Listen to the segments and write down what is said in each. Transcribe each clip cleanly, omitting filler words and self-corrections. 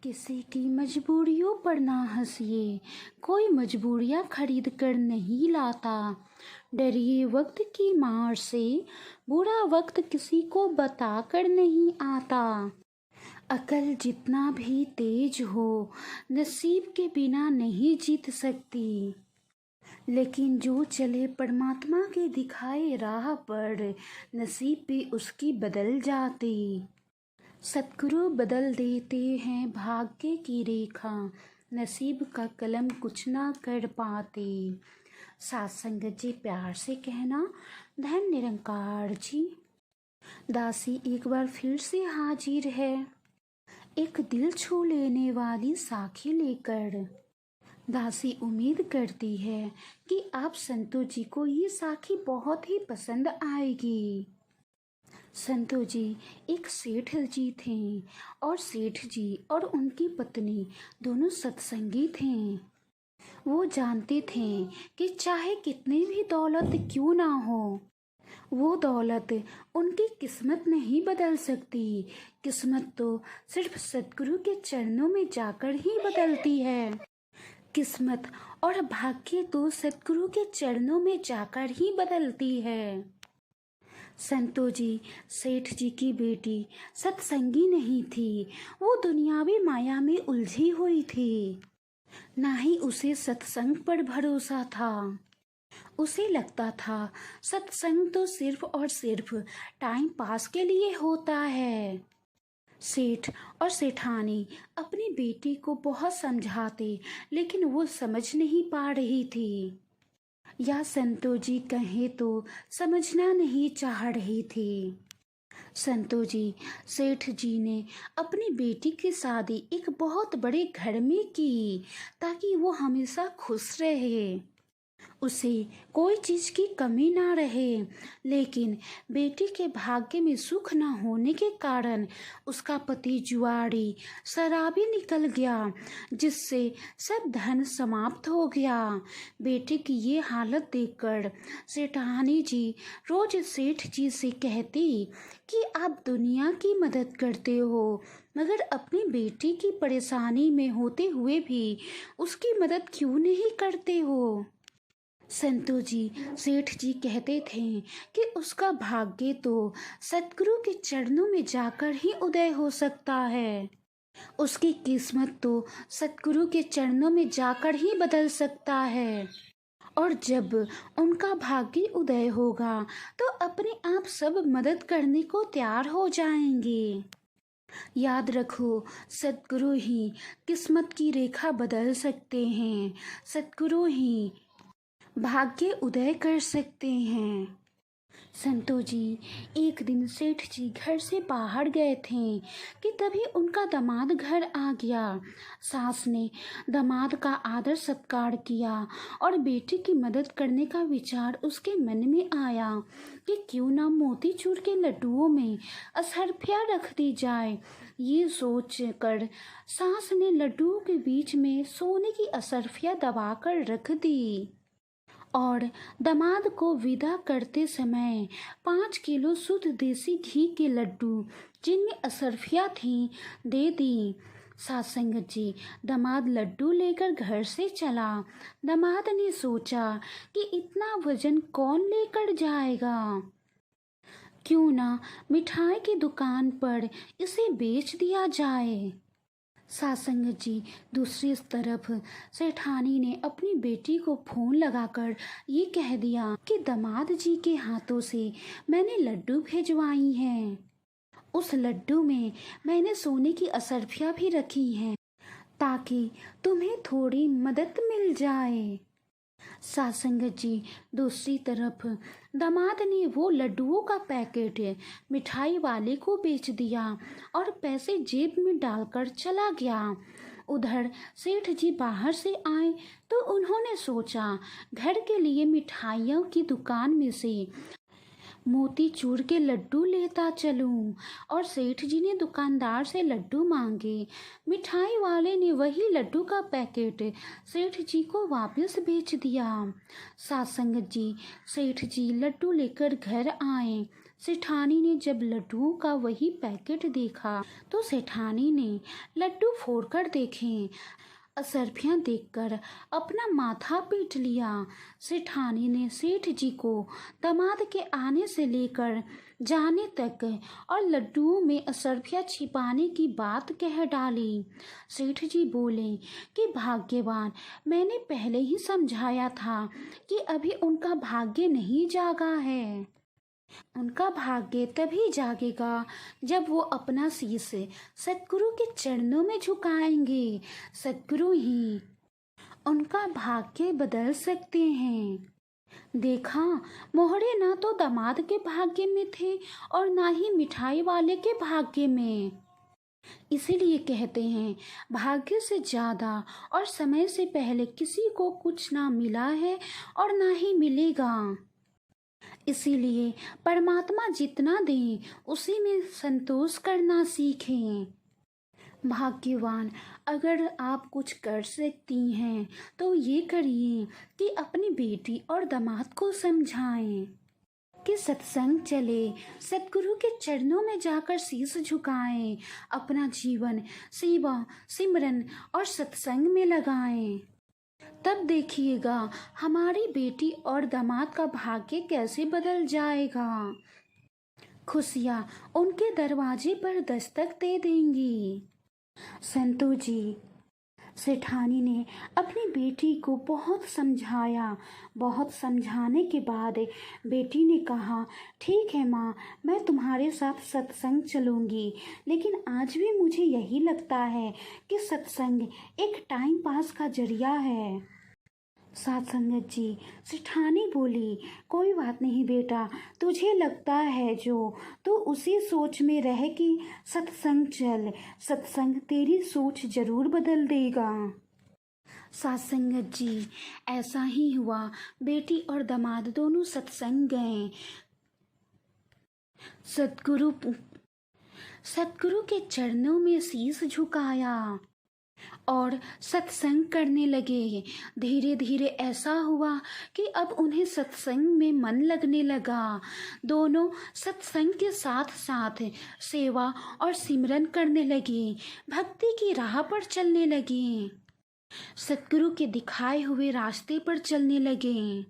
किसी की मजबूरियों पर ना हंसिए, कोई मजबूरियां खरीद कर नहीं लाता। डरिए वक्त की मार से, बुरा वक्त किसी को बता कर नहीं आता। अकल जितना भी तेज हो, नसीब के बिना नहीं जीत सकती। लेकिन जो चले परमात्मा के दिखाए राह पर, नसीब भी उसकी बदल जाती। सतगुरु बदल देते हैं भाग्य की रेखा, नसीब का कलम कुछ ना कर पाते। साथ संगत जी प्यार से कहना, धन निरंकार जी। दासी एक बार फिर से हाजिर है, एक दिल छू लेने वाली साखी लेकर। दासी उम्मीद करती है कि आप संतों जी को ये साखी बहुत ही पसंद आएगी। संतो जी एक सेठ जी थे और सेठ जी और उनकी पत्नी दोनों सत्संगी थे। वो जानते थे कि चाहे कितनी भी दौलत क्यों ना हो, वो दौलत उनकी किस्मत नहीं बदल सकती। किस्मत तो सिर्फ सतगुरु के चरणों में जाकर ही बदलती है। किस्मत और भाग्य तो सतगुरु के चरणों में जाकर ही बदलती है। संतो जी सेठ जी की बेटी सत्संगी नहीं थी, वो दुनियावी माया में उलझी हुई थी। ना ही उसे सत्संग पर भरोसा था। उसे लगता था सत्संग तो सिर्फ और सिर्फ टाइम पास के लिए होता है। सेठ और सेठानी अपनी बेटी को बहुत समझाते, लेकिन वो समझ नहीं पा रही थी, या संतो जी कहें तो समझना नहीं चाह रही थी। संतो जी सेठ जी ने अपनी बेटी की शादी एक बहुत बड़े घर में की ताकि वो हमेशा खुश रहे, उसे कोई चीज की कमी ना रहे। लेकिन बेटी के भाग्य में सुख न होने के कारण उसका पति जुआरी शराबी निकल गया, जिससे सब धन समाप्त हो गया। बेटी की ये हालत देखकर सेठानी जी रोज सेठ जी से कहती कि आप दुनिया की मदद करते हो, मगर अपनी बेटी की परेशानी में होते हुए भी उसकी मदद क्यों नहीं करते हो। संतो जी सेठ जी कहते थे कि उसका भाग्य तो सतगुरु के चरणों में जाकर ही उदय हो सकता है, उसकी किस्मत तो सतगुरु के चरणों में जाकर ही बदल सकता है। और जब उनका भाग्य उदय होगा तो अपने आप सब मदद करने को तैयार हो जाएंगे। याद रखो, सतगुरु ही किस्मत की रेखा बदल सकते हैं, सतगुरु ही भाग्य उदय कर सकते हैं। संतो जी एक दिन सेठ जी घर से बाहर गए थे कि तभी उनका दामाद घर आ गया। सास ने दामाद का आदर सत्कार किया और बेटी की मदद करने का विचार उसके मन में आया कि क्यों ना मोतीचूर के लड्डुओं में असरफिया रख दी जाए। ये सोच कर सास ने लड्डुओं के बीच में सोने की असरफिया दबाकर रख दी और दामाद को विदा करते समय 5 किलो शुद्ध देसी घी के लड्डू, जिनमें असरफिया थी, दे दी। सासंगत जी दामाद लड्डू लेकर घर से चला। दामाद ने सोचा कि इतना वजन कौन लेकर जाएगा, क्यों ना मिठाई की दुकान पर इसे बेच दिया जाए। सासंगत जी दूसरी तरफ सेठानी ने अपनी बेटी को फोन लगाकर ये कह दिया कि दामाद जी के हाथों से मैंने लड्डू भेजवाई हैं। उस लड्डू में मैंने सोने की असरफिया भी रखी हैं ताकि तुम्हें थोड़ी मदद मिल जाए। सासंगत जी दूसरी तरफ दामाद ने वो लड्डुओं का पैकेट मिठाई वाले को बेच दिया और पैसे जेब में डालकर चला गया। उधर सेठ जी बाहर से आए तो उन्होंने सोचा घर के लिए मिठाइयों की दुकान में से मोतीचूर के लड्डू लेता चलूं, और सेठ जी ने दुकानदार से लड्डू मांगे। मिठाई वाले ने वही लड्डू का पैकेट सेठ जी को वापस बेच दिया। सासंगत जी सेठ जी लड्डू लेकर घर आए सेठानी ने जब लड्डुओं का वही पैकेट देखा तो सेठानी ने लड्डू फोड़कर देखे। असरफियाँ देखकर अपना माथा पीट लिया। सेठानी ने सेठ जी को दामाद के आने से लेकर जाने तक और लड्डुओं में असरफियाँ छिपाने की बात कह डाली। सेठ जी बोले कि भाग्यवान, मैंने पहले ही समझाया था कि अभी उनका भाग्य नहीं जागा है। उनका भाग्य तभी जागेगा जब वो अपना शीश सतगुरु के चरणों में झुकाएंगे। सतगुरु ही उनका भाग्य बदल सकते हैं। देखा, मोहरे ना तो दामाद के भाग्य में थे और ना ही मिठाई वाले के भाग्य में। इसीलिए कहते हैं, भाग्य से ज़्यादा और समय से पहले किसी को कुछ ना मिला है और ना ही मिलेगा। इसीलिए परमात्मा जितना दे उसी में संतोष करना सीखें। भाग्यवान, अगर आप कुछ कर सकती हैं तो ये करिए कि अपनी बेटी और दामाद को समझाएं कि सत्संग चले, सतगुरु के चरणों में जाकर शीश झुकाएं, अपना जीवन सेवा, सिमरन और सत्संग में लगाएं। तब देखिएगा हमारी बेटी और दामाद का भाग्य कैसे बदल जाएगा। खुशियाँ उनके दरवाजे पर दस्तक दे देंगी। संतू जी, सेठानी ने अपनी बेटी को बहुत समझाया। बहुत समझाने के बाद बेटी ने कहा, ठीक है माँ, मैं तुम्हारे साथ सत्संग चलूँगी, लेकिन आज भी मुझे यही लगता है कि सत्संग एक टाइम पास का जरिया है। साथ संगत जी, सेठानी बोली, कोई बात नहीं बेटा, तुझे लगता है जो, तो उसी सोच में रह कि सत्संग चल, सत्संग तेरी सोच जरूर बदल देगा। साथ संगत जी, ऐसा ही हुआ। बेटी और दामाद दोनों सत्संग गए। सतगुरु के चरणों में शीश झुकाया और सत्संग करने लगे। धीरे धीरे ऐसा हुआ कि अब उन्हें सत्संग में मन लगने लगा। दोनों सत्संग के साथ साथ सेवा और सिमरन करने लगे, भक्ति की राह पर चलने लगे, सतगुरु के दिखाए हुए रास्ते पर चलने लगे।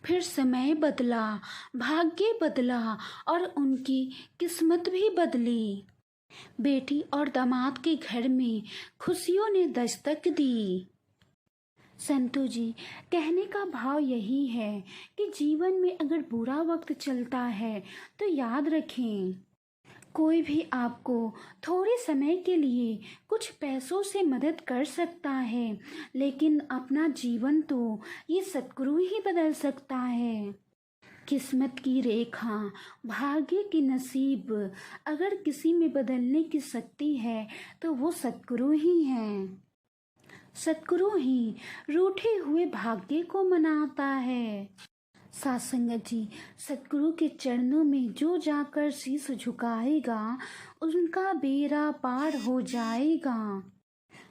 फिर समय बदला, भाग्य बदला और उनकी किस्मत भी बदली। बेटी और दामाद के घर में खुशियों ने दस्तक दी। संतू जी, कहने का भाव यही है कि जीवन में अगर बुरा वक्त चलता है तो याद रखें, कोई भी आपको थोड़े समय के लिए कुछ पैसों से मदद कर सकता है, लेकिन अपना जीवन तो ये सतगुरु ही बदल सकता है। किस्मत की रेखा, भाग्य की नसीब अगर किसी में बदलने की शक्ति है तो वो सतगुरु ही हैं। सतगुरु ही रूठे हुए भाग्य को मनाता है। साथ संगत जी, सतगुरु के चरणों में जो जाकर शीश झुकाएगा उनका बेड़ा पार हो जाएगा।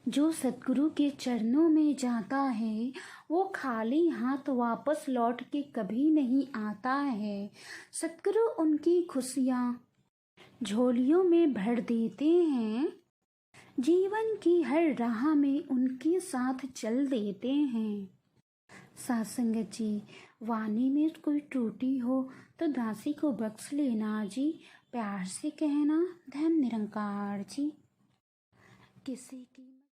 जो सतगुरु के चरणों में जाता है वो खाली हाथ वापस लौट के कभी नहीं आता है। सतगुरु उनकी खुशियाँ झोलियों में भर देते हैं, जीवन की हर राह में उनके साथ चल देते हैं। साथ संगत जी, वाणी में कोई त्रुटि हो तो दासी को बख्श लेना जी, प्यार से कहना। धन निरंकार जी। किसी की